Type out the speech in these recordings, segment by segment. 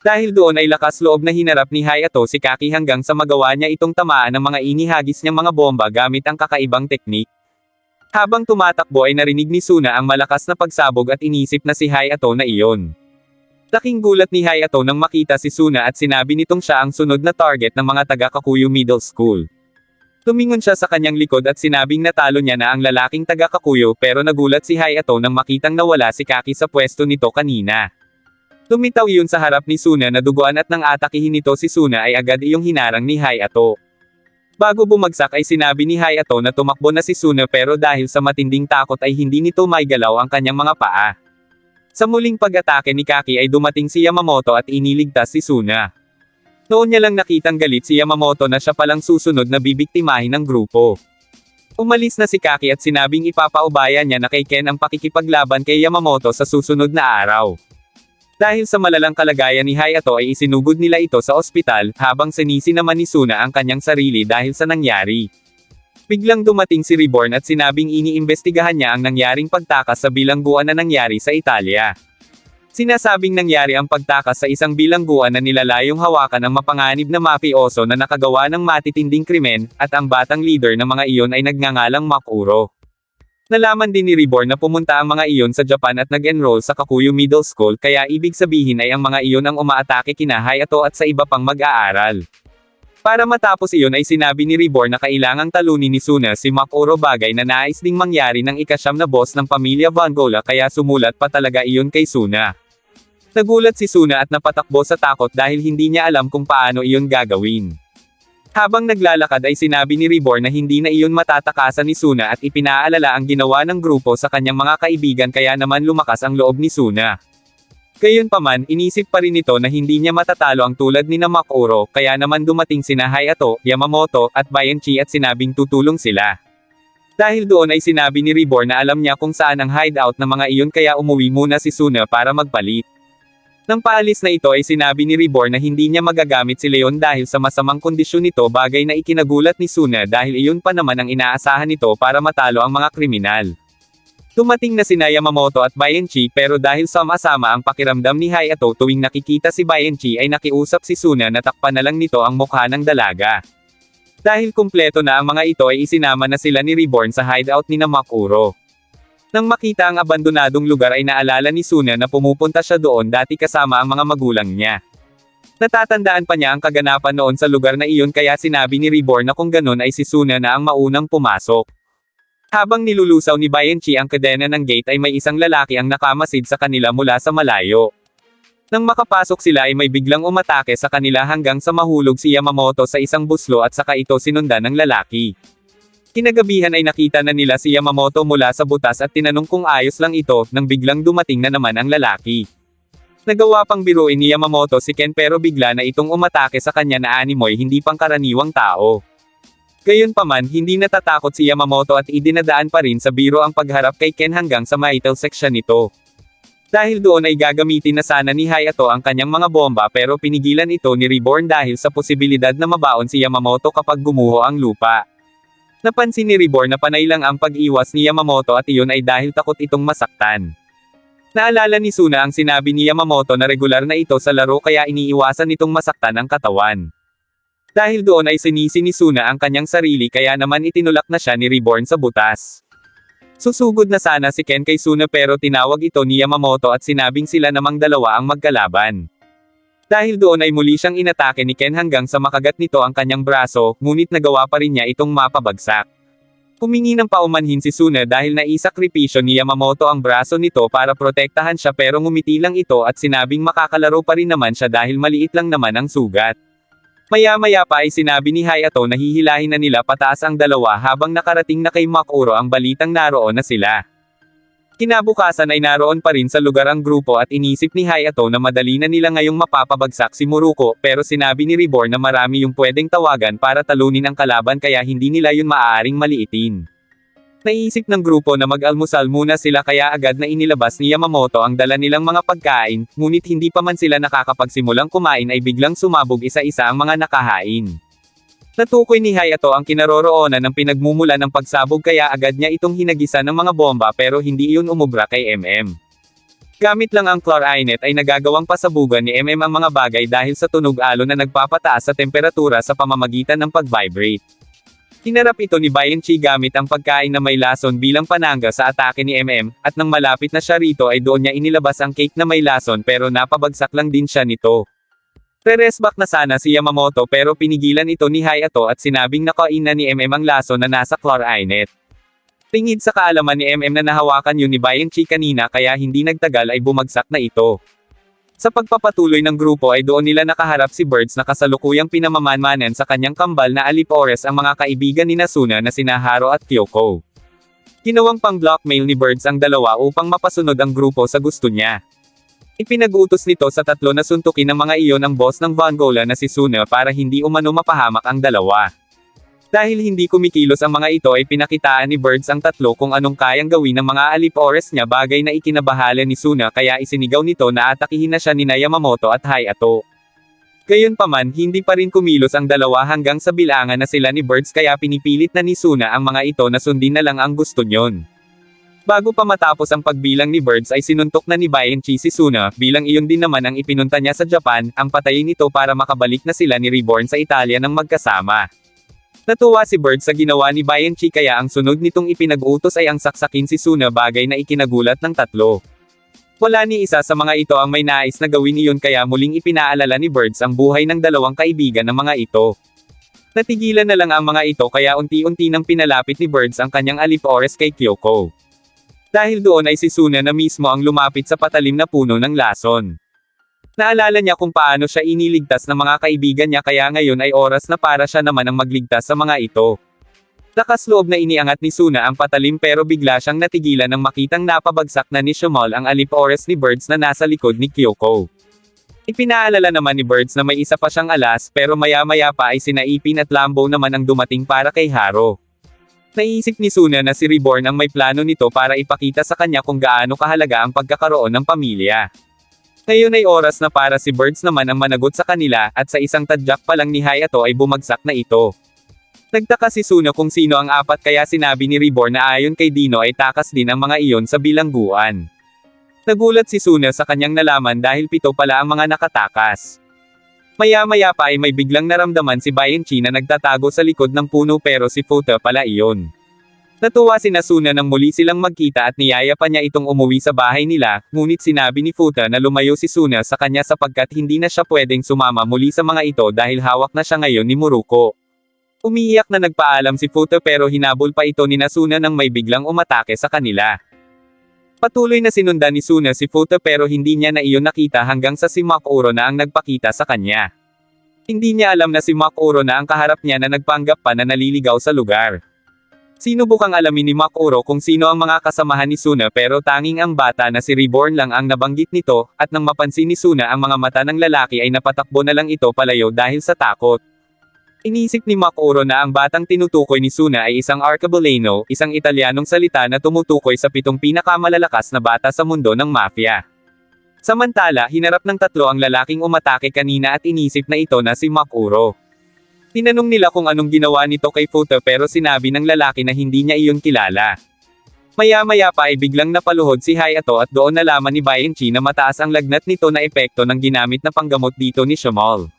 Dahil doon ay lakas loob na hinarap ni Hayato si Kaki hanggang sa magawa niya itong tamaan ng mga inihagis niyang mga bomba gamit ang kakaibang teknik. Habang tumatakbo ay narinig ni Suna ang malakas na pagsabog at inisip na si Hayato na iyon. Laking gulat ni Hayato nang makita si Suna at sinabi nitong siya ang sunod na target ng mga taga-Kakuyu Middle School. Tumingon siya sa kanyang likod at sinabing natalo niya na ang lalaking taga-Kakuyu pero nagulat si Hayato nang makitang nawala si Kaki sa pwesto nito kanina. Tumitaw iyon sa harap ni Suna na duguan at nang atakihin nito si Suna ay agad iyong hinarang ni Hayato. Bago bumagsak ay sinabi ni Hayato na tumakbo na si Suna pero dahil sa matinding takot ay hindi nito maigalaw ang kanyang mga paa. Sa muling pag-atake ni Kaki ay dumating si Yamamoto at iniligtas si Suna. Noon niya lang nakitang galit si Yamamoto na siya palang susunod na bibiktimahin ng grupo. Umalis na si Kaki at sinabing ipapaubaya niya na kay Ken ang pakikipaglaban kay Yamamoto sa susunod na araw. Dahil sa malalang kalagayan ni Hayato ay isinugod nila ito sa ospital, habang sinisi naman ni Suna ang kanyang sarili dahil sa nangyari. Biglang dumating si Reborn at sinabing iniimbestigahan niya ang nangyaring pagtakas sa bilangguan na nangyari sa Italia. Sinasabing nangyari ang pagtakas sa isang bilangguan na nilalayong hawakan ang mapanganib na mafioso na nakagawa ng matitinding krimen, at ang batang leader ng mga iyon ay nagngangalang Makuro. Nalaman din ni Reborn na pumunta ang mga iyon sa Japan at nag-enroll sa Kakuyu Middle School kaya ibig sabihin ay ang mga iyon ang umaatake kina Hayato at sa iba pang mag-aaral. Para matapos iyon ay sinabi ni Reborn na kailangang talunin ni Suna si Makuro, bagay na nais ding mangyari ng ikasyam na boss ng pamilya Von Gola kaya sumulat pa talaga iyon kay Suna. Nagulat si Suna at napatakbo sa takot dahil hindi niya alam kung paano iyon gagawin. Habang naglalakad ay sinabi ni Reborn na hindi na iyon matatakasan ni Suna at ipinaalala ang ginawa ng grupo sa kanyang mga kaibigan kaya naman lumakas ang loob ni Suna. Gayunpaman, inisip pa rin nito na hindi niya matatalo ang tulad ni na Makuro, kaya naman dumating sina Hayato, Yamamoto, at Bianchi at sinabing tutulong sila. Dahil doon ay sinabi ni Reborn na alam niya kung saan ang hideout ng mga iyon kaya umuwi muna si Suna para magpalit. Nang paalis na ito ay sinabi ni Reborn na hindi niya magagamit si Leon dahil sa masamang kondisyon nito, bagay na ikinagulat ni Suna dahil iyon pa naman ang inaasahan nito para matalo ang mga kriminal. Dumating na sina Yamamoto at Bianchi pero dahil sama-sama ang pakiramdam ni Hayato tuwing nakikita si Bianchi ay nakiusap si Suna na takpan na lang nito ang mukha ng dalaga. Dahil kumpleto na ang mga ito ay isinama na sila ni Reborn sa hideout ni na Makuro. Nang makita ang abandonadong lugar ay naalala ni Suna na pumupunta siya doon dati kasama ang mga magulang niya. Natatandaan pa niya ang kaganapan noon sa lugar na iyon kaya sinabi ni Reborn na kung ganun ay si Suna na ang maunang pumasok. Habang nilulusaw ni Bianchi ang kadena ng gate ay may isang lalaki ang nakamasid sa kanila mula sa malayo. Nang makapasok sila ay may biglang umatake sa kanila hanggang sa mahulog si Yamamoto sa isang buslo at saka ito sinundan ng lalaki. Kinagabihan ay nakita na nila si Yamamoto mula sa butas at tinanong kung ayos lang ito, nang biglang dumating na naman ang lalaki. Nagawa pang biruin ni Yamamoto si Ken pero bigla na itong umatake sa kanya na animoy hindi pangkaraniwang tao. Gayunpaman, hindi natatakot si Yamamoto at idinadaan pa rin sa biro ang pagharap kay Ken hanggang sa maitel section nito. Dahil doon ay gagamitin na sana ni Hayato ang kanyang mga bomba pero pinigilan ito ni Reborn dahil sa posibilidad na mabaon si Yamamoto kapag gumuho ang lupa. Napansin ni Reborn na panay lang ang pag-iwas ni Yamamoto at iyon ay dahil takot itong masaktan. Naalala ni Suna ang sinabi ni Yamamoto na regular na ito sa laro kaya iniiwasan nitong masaktan ang katawan. Dahil doon ay sinisi ni Suna ang kanyang sarili kaya naman itinulak na siya ni Reborn sa butas. Susugod na sana si Ken kay Suna pero tinawag ito ni Yamamoto at sinabing sila namang dalawa ang magkalaban. Dahil doon ay muli siyang inatake ni Ken hanggang sa makagat nito ang kanyang braso, ngunit nagawa pa rin niya itong mapabagsak. Humingi ng paumanhin si Suna dahil naisakripisyo ni Yamamoto ang braso nito para protektahan siya pero ngumiti lang ito at sinabing makakalaro pa rin naman siya dahil maliit lang naman ang sugat. Maya-maya pa ay sinabi ni Hayato na hihilahin na nila pataas ang dalawa habang nakarating na kay Makuro ang balitang naroon na sila. Kinabukasan ay naroon pa rin sa lugar ang grupo at inisip ni Hayato na madali na nila ngayong mapapabagsak si Muruko pero sinabi ni Reborn na marami yung pwedeng tawagan para talunin ang kalaban kaya hindi nila yun maaaring maliitin. Naisip ng grupo na mag-almusal muna sila kaya agad na inilabas ni Yamamoto ang dala nilang mga pagkain, ngunit hindi pa man sila nakakapagsimulang kumain ay biglang sumabog isa-isa ang mga nakahain. Natukoy ni Hayato ang kinaroroonan ng pinagmumula ng pagsabog kaya agad niya itong hinagisa ng mga bomba pero hindi iyon umubra kay MM. Gamit lang ang chlorine ay nagagawang pasabugan ni ang mga bagay dahil sa tunog alon na nagpapataas sa temperatura sa pamamagitan ng pag-vibrate. Hinarap ito ni Bianchi gamit ang pagkain na may lason bilang panangga sa atake ni at nang malapit na siya rito ay doon niya inilabas ang cake na may lason pero napabagsak lang din siya nito. Re-resback na sana si Yamamoto pero pinigilan ito ni Hayato at sinabing nakain na ni ang lason na nasa chlorine. Tingid sa kaalaman ni na nahawakan yun ni Bianchi kanina kaya hindi nagtagal ay bumagsak na ito. Sa pagpapatuloy ng grupo ay doon nila nakaharap si Birds na kasalukuyang pinamamanmanan sa kanyang kambal na alipores ang mga kaibigan ni Suna na sina Haro at Kyoko. Ginawang pang-blackmail ni Birds ang dalawa upang mapasunod ang grupo sa gusto niya. Ipinag-utos nito sa tatlo na suntukin ng mga iyon ang boss ng Vongola na si Suna para hindi umano mapahamak ang dalawa. Dahil hindi kumikilos ang mga ito ay pinakitaan ni Birds ang tatlo kung anong kayang gawin ng mga alipores niya bagay na ikinabahala ni Suna kaya isinigaw nito na atakihin na siya ni Yamamoto at Hayato. Gayunpaman hindi pa rin kumilos ang dalawa hanggang sa bilangan na sila ni Birds kaya pinipilit na ni Suna ang mga ito na sundin na lang ang gusto nyon. Bago pa matapos ang pagbilang ni Birds ay sinuntok na ni Bianchi si Suna bilang iyon din naman ang ipinunta niya sa Japan, ang patayin nito para makabalik na sila ni Reborn sa Italia ng magkasama. Natuwa si Birds sa ginawa ni Bianchi kaya ang sunod nitong ipinag-utos ay ang saksakin si Suna bagay na ikinagulat ng tatlo. Wala ni isa sa mga ito ang may nais na gawin iyon kaya muling ipinaalala ni Birds ang buhay ng dalawang kaibigan ng mga ito. Natigilan na lang ang mga ito kaya unti-unti nang pinalapit ni Birds ang kanyang alipores kay Kyoko. Dahil doon ay si Suna na mismo ang lumapit sa patalim na puno ng lason. Naalala niya kung paano siya iniligtas ng mga kaibigan niya kaya ngayon ay oras na para siya naman ang magligtas sa mga ito. Lakas loob na iniangat ni Suna ang patalim pero bigla siyang natigilan nang makitang napabagsak na ni Shamal ang alipores ni Birds na nasa likod ni Kyoko. Ipinaalala naman ni Birds na may isa pa siyang alas pero maya-maya pa ay sina Ipin at Lambo naman ang dumating para kay Haro. Naisip ni Suna na si Reborn ang may plano nito para ipakita sa kanya kung gaano kahalaga ang pagkakaroon ng pamilya. Ngayon ay oras na para si Birds naman ang managot sa kanila, at sa isang tadyak pa lang ni Hayato ay bumagsak na ito. Nagtaka si Suna kung sino ang apat kaya sinabi ni Reborn na ayon kay Dino ay takas din ang mga iyon sa bilangguan. Nagulat si Suna sa kanyang nalaman dahil 7 pala ang mga nakatakas. Maya-maya pa ay may biglang naramdaman si Bianchi na nagtatago sa likod ng puno pero si Futa pala iyon. Natuwa si Suna nang muli silang magkita at niyaya pa niya itong umuwi sa bahay nila, ngunit sinabi ni Futa na lumayo si Suna sa kanya sapagkat hindi na siya pwedeng sumama muli sa mga ito dahil hawak na siya ngayon ni Muruko. Umiiyak na nagpaalam si Futa pero hinabol pa ito ni Suna nang may biglang umatake sa kanila. Patuloy na sinundan ni Suna si Futa pero hindi niya na iyon nakita hanggang sa si Makuro na ang nagpakita sa kanya. Hindi niya alam na si Makuro na ang kaharap niya na nagpanggap pa na naliligaw sa lugar. Sinubukang alamin ni Makuro kung sino ang mga kasamahan ni Suna pero tanging ang bata na si Reborn lang ang nabanggit nito, at nang mapansin ni Suna ang mga mata ng lalaki ay napatakbo na lang ito palayo dahil sa takot. Inisip ni Makuro na ang batang tinutukoy ni Suna ay isang Arcaboleno, isang Italianong salita na tumutukoy sa 7 pinakamalalakas na bata sa mundo ng mafia. Samantala, hinarap ng tatlo ang lalaking umatake kanina at inisip na ito na si Makuro. Tinanong nila kung anong ginawa nito kay Futa pero sinabi ng lalaki na hindi niya iyon kilala. Maya-maya pa ay biglang napaluhod si Hayato at doon nalaman ni Bianchi na mataas ang lagnat nito na epekto ng ginamit na panggamot dito ni Shamal.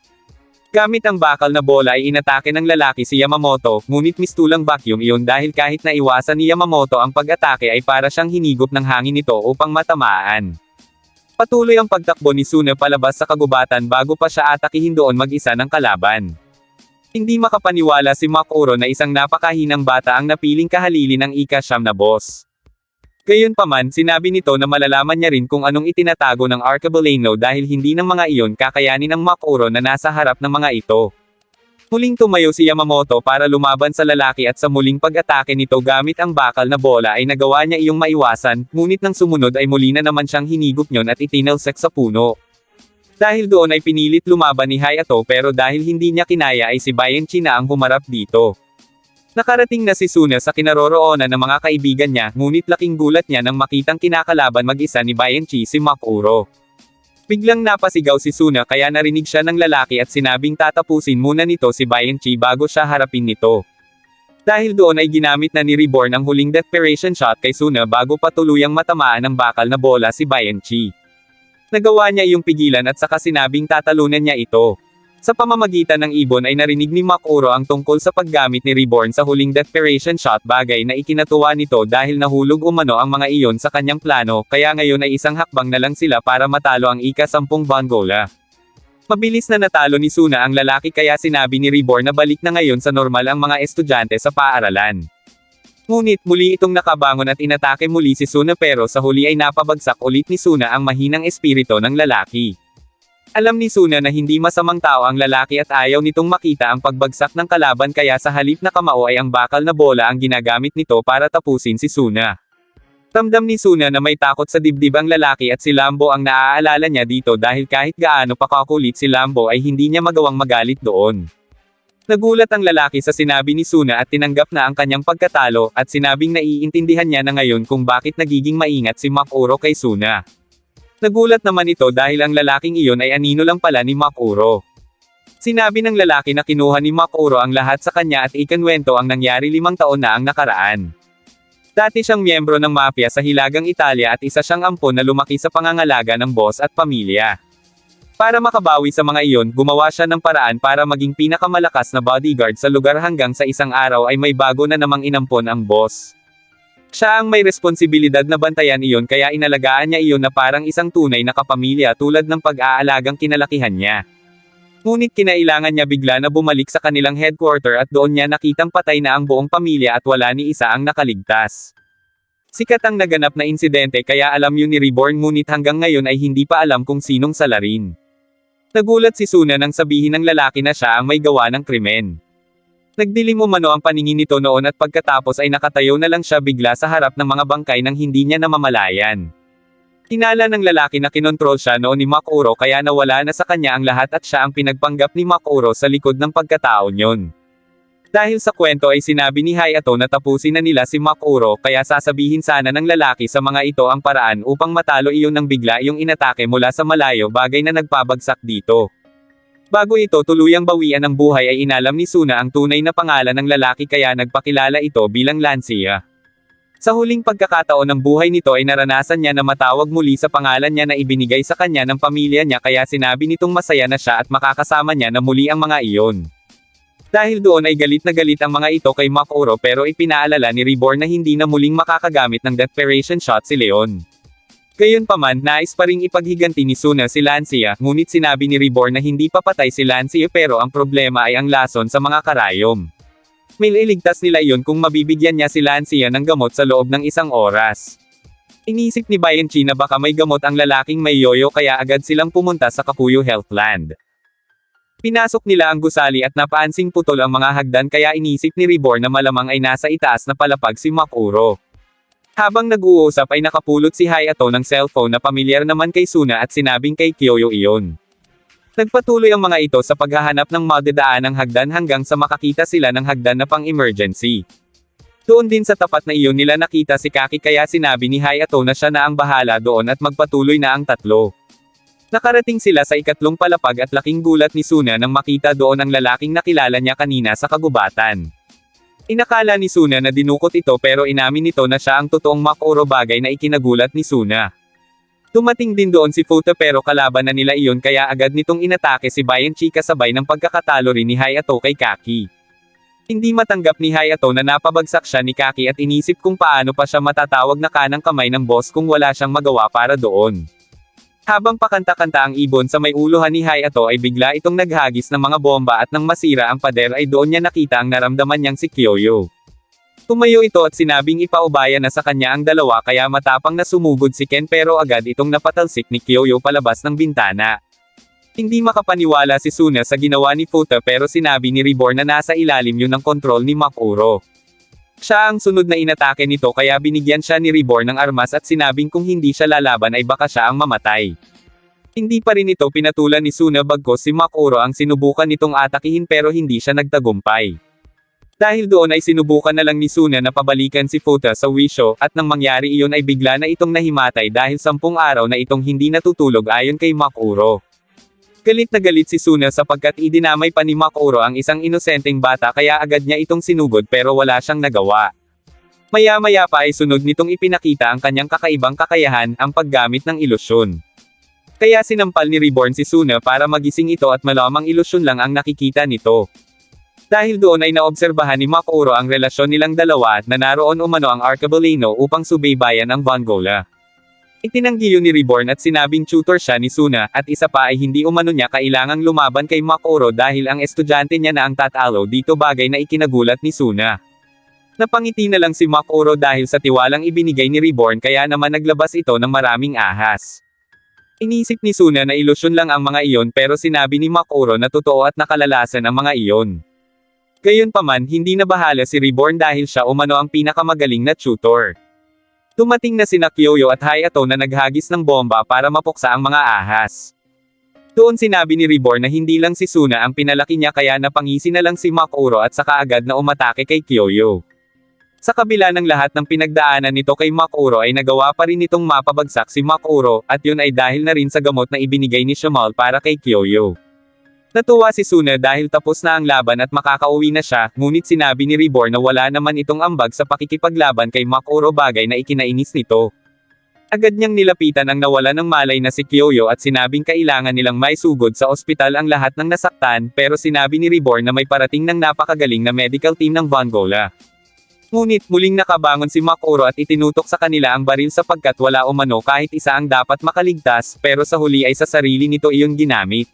Gamit ang bakal na bola ay inatake ng lalaki si Yamamoto, ngunit mistulang vacuum iyon dahil kahit naiwasan ni Yamamoto ang pag-atake ay para siyang hinigop ng hangin nito upang matamaan. Patuloy ang pagtakbo ni Suna palabas sa kagubatan bago pa siya atakihin doon mag-isa ng kalaban. Hindi makapaniwala si Makuro na isang napakahinang bata ang napiling kahalili ng ika-9 na boss. Gayunpaman, sinabi nito na malalaman niya rin kung anong itinatago ng Arcaboleno dahil hindi ng mga iyon kakayanin ng Makuro na nasa harap ng mga ito. Muling tumayo si Yamamoto para lumaban sa lalaki at sa muling pag-atake nito gamit ang bakal na bola ay nagawa niya iyong maiwasan, ngunit nang sumunod ay muli na naman siyang hinigop niyon at itinalsik sa puno. Dahil doon ay pinilit lumaban ni Hayato pero dahil hindi niya kinaya ay si Bianchi na ang humarap dito. Nakarating na si Suna sa kinaroroonan ng mga kaibigan niya, ngunit laking gulat niya nang makitang kinakalaban mag-isa ni Bianchi si Makuro. Biglang napasigaw si Suna kaya narinig siya ng lalaki at sinabing tatapusin muna nito si Bianchi bago siya harapin nito. Dahil doon ay ginamit na ni Reborn ang huling desperation shot kay Suna bago pa tuluyang matamaan ng bakal na bola si Bianchi. Nagawa niya iyong pigilan at saka sinabing tatalunan niya ito. Sa pamamagitan ng ibon ay narinig ni Makuro ang tungkol sa paggamit ni Reborn sa huling desperation shot, bagay na ikinatuwa nito dahil nahulog umano ang mga iyon sa kanyang plano, kaya ngayon ay isang hakbang na lang sila para matalo ang ika-10 Bongola. Mabilis na natalo ni Suna ang lalaki kaya sinabi ni Reborn na balik na ngayon sa normal ang mga estudyante sa paaralan. Ngunit muli itong nakabangon at inatake muli si Suna pero sa huli ay napabagsak ulit ni Suna ang mahinang espiritu ng lalaki. Alam ni Suna na hindi masamang tao ang lalaki at ayaw nitong makita ang pagbagsak ng kalaban kaya sa halip na kamao ay ang bakal na bola ang ginagamit nito para tapusin si Suna. Ramdam ni Suna na may takot sa dibdib ang lalaki at si Lambo ang naaalala niya dito dahil kahit gaano pa kakulit si Lambo ay hindi niya magawang magalit doon. Nagulat ang lalaki sa sinabi ni Suna at tinanggap na ang kanyang pagkatalo at sinabing naiintindihan niya na ngayon kung bakit nagiging maingat si Makuro kay Suna. Nagulat naman ito dahil ang lalaking iyon ay anino lang pala ni Makuro. Sinabi ng lalaki na kinuha ni Makuro ang lahat sa kanya at ikinwento ang nangyari 5 taon na ang nakaraan. Dati siyang miyembro ng mafia sa Hilagang Italia at isa siyang ampon na lumaki sa pangangalaga ng boss at pamilya. Para makabawi sa mga iyon, gumawa siya ng paraan para maging pinakamalakas na bodyguard sa lugar hanggang sa isang araw ay may bago na namang inampon ang boss. Siya ang may responsibilidad na bantayan iyon kaya inalagaan niya iyon na parang isang tunay na kapamilya tulad ng pag-aalagang kinalakihan niya. Ngunit kinailangan niya bigla na bumalik sa kanilang headquarter at doon niya nakitang patay na ang buong pamilya at wala ni isa ang nakaligtas. Sikat ang naganap na insidente kaya alam yun ni Reborn ngunit hanggang ngayon ay hindi pa alam kung sinong salarin. Nagulat si Suna nang sabihin ng lalaki na siya ang may gawa ng krimen. Nagdilim umano ang paningin nito noon at pagkatapos ay nakatayo na lang siya bigla sa harap ng mga bangkay nang hindi niya namamalayan. Tinala ng lalaki na kinontrol siya noon ni Makuro kaya nawala na sa kanya ang lahat at siya ang pinagpanggap ni Makuro sa likod ng pagkatao niyon. Dahil sa kwento ay sinabi ni Hayato na tapusin na nila si Makuro kaya sasabihin sana ng lalaki sa mga ito ang paraan upang matalo iyon nang bigla iyong inatake mula sa malayo, bagay na nagpabagsak dito. Bago ito tuluyang bawian ng buhay ay inalam ni Suna ang tunay na pangalan ng lalaki kaya nagpakilala ito bilang Lancia. Sa huling pagkakataon ng buhay nito ay naranasan niya na matawag muli sa pangalan niya na ibinigay sa kanya ng pamilya niya kaya sinabi nitong masaya na siya at makakasama niya na muli ang mga iyon. Dahil doon ay galit na galit ang mga ito kay Makuro pero ipinaalala ni Reborn na hindi na muling makakagamit ng desperation shot si Leon. Gayunpaman, nais pa ring ipaghiganti ni Suna si Lancia, ngunit sinabi ni Reborn na hindi papatay si Lancia pero ang problema ay ang lason sa mga karayom. May iligtas nila iyon kung mabibigyan niya si Lancia ng gamot sa loob ng 1 oras. Inisip ni Bianchi na baka may gamot ang lalaking may yoyo kaya agad silang pumunta sa Kakuyo Healthland. Pinasok nila ang gusali at napaansing putol ang mga hagdan kaya inisip ni Reborn na malamang ay nasa itaas na palapag si Makuro. Habang nag-uusap ay nakapulot si Hayato ng cellphone na pamilyar naman kay Suna at sinabing kay Kyoyo iyon. Nagpatuloy ang mga ito sa paghahanap ng madadaan hagdan hanggang sa makakita sila ng hagdan na pang-emergency. Doon din sa tapat na iyon nila nakita si Kaki kaya sinabi ni Hayato na siya na ang bahala doon at magpatuloy na ang tatlo. Nakarating sila sa 2 palapag at laking gulat ni Suna nang makita doon ang lalaking nakilala niya kanina sa kagubatan. Inakala ni Suna na dinukot ito pero inamin nito na siya ang totoong Makuro, bagay na ikinagulat ni Suna. Dumating din doon si Futa pero kalaban na nila iyon kaya agad nitong inatake si Bianchi kasabay ng pagkakatalo rin ni Hayato kay Kaki. Hindi matanggap ni Hayato na napabagsak siya ni Kaki at inisip kung paano pa siya matatawag na kanang kamay ng boss kung wala siyang magawa para doon. Habang pakanta-kanta ang ibon sa may uluhan ni Hayato ay bigla itong naghagis ng mga bomba at nang masira ang pader ay doon niya nakita ang naramdaman niyang si Kyoyo. Tumayo ito at sinabing ipaubaya na sa kanya ang dalawa kaya matapang na sumugod si Ken pero agad itong napatalsik ni Kyoyo palabas ng bintana. Hindi makapaniwala si Suna sa ginawa ni Futa pero sinabi ni Reborn na nasa ilalim yun ng kontrol ni Makuro. Siya ang sunod na inatake nito kaya binigyan siya ni Reborn ng armas at sinabing kung hindi siya lalaban ay baka siya ang mamatay. Hindi pa rin ito pinatulan ni Suna bagkus si Makuro ang sinubukan nitong atakihin pero hindi siya nagtagumpay. Dahil doon ay sinubukan na lang ni Suna na pabalikan si Futa sa wisyo, at nang mangyari iyon ay bigla na itong nahimatay dahil 10 araw na itong hindi natutulog ayon kay Makuro. Galit na galit si Suna sapagkat idinamay pa ni Makuro ang isang inosenteng bata kaya agad niya itong sinugod pero wala siyang nagawa. Maya-maya pa ay sunod nitong ipinakita ang kanyang kakaibang kakayahan, ang paggamit ng ilusyon. Kaya sinampal ni Reborn si Suna para magising ito at malamang ilusyon lang ang nakikita nito. Dahil doon ay naobserbahan ni Makuro ang relasyon nilang dalawa at na naroon umano ang Arcabaleno upang subaybayan ang Vongola. Itinanggi yun ni Reborn at sinabing tutor siya ni Suna, at isa pa ay hindi umano niya kailangang lumaban kay Makuro dahil ang estudyante niya na ang tatalo dito, bagay na ikinagulat ni Suna. Napangiti na lang si Makuro dahil sa tiwalang ibinigay ni Reborn kaya naman naglabas ito ng maraming ahas. Inisip ni Suna na ilusyon lang ang mga iyon pero sinabi ni Makuro na totoo at nakalalasan ang mga iyon. Gayunpaman hindi na bahala si Reborn dahil siya umano ang pinakamagaling na tutor. Dumating na sina Kyoyo at Hayato na naghagis ng bomba para mapuksa ang mga ahas. Doon sinabi ni Reborn na hindi lang si Suna ang pinalaki niya kaya napangisi na lang si Makuro at saka agad na umatake kay Kyoyo. Sa kabila ng lahat ng pinagdaanan nito kay Makuro ay nagawa pa rin nitong mapabagsak si Makuro, at yun ay dahil na rin sa gamot na ibinigay ni Shamal para kay Kyoyo. Natuwa si Suna dahil tapos na ang laban at makakauwi na siya, ngunit sinabi ni Reborn na wala naman itong ambag sa pakikipaglaban kay Makuro, bagay na ikinainis nito. Agad niyang nilapitan ang nawala ng malay na si Kyoyo at sinabing kailangan nilang maisugod sa ospital ang lahat ng nasaktan, pero sinabi ni Reborn na may parating ng napakagaling na medical team ng Vongola. Ngunit muling nakabangon si Makuro at itinutok sa kanila ang baril sapagkat wala umano kahit isa ang dapat makaligtas, pero sa huli ay sa sarili nito iyon ginamit.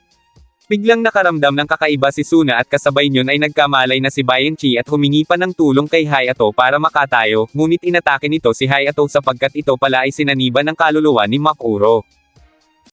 Biglang nakaramdam ng kakaiba si Suna at kasabay niyon ay nagkamalay na si Bianchi at humingi pa ng tulong kay Hayato para makatayo, ngunit inatake nito si Hayato sapagkat ito pala ay sinaniban ng kaluluwa ni Makuro.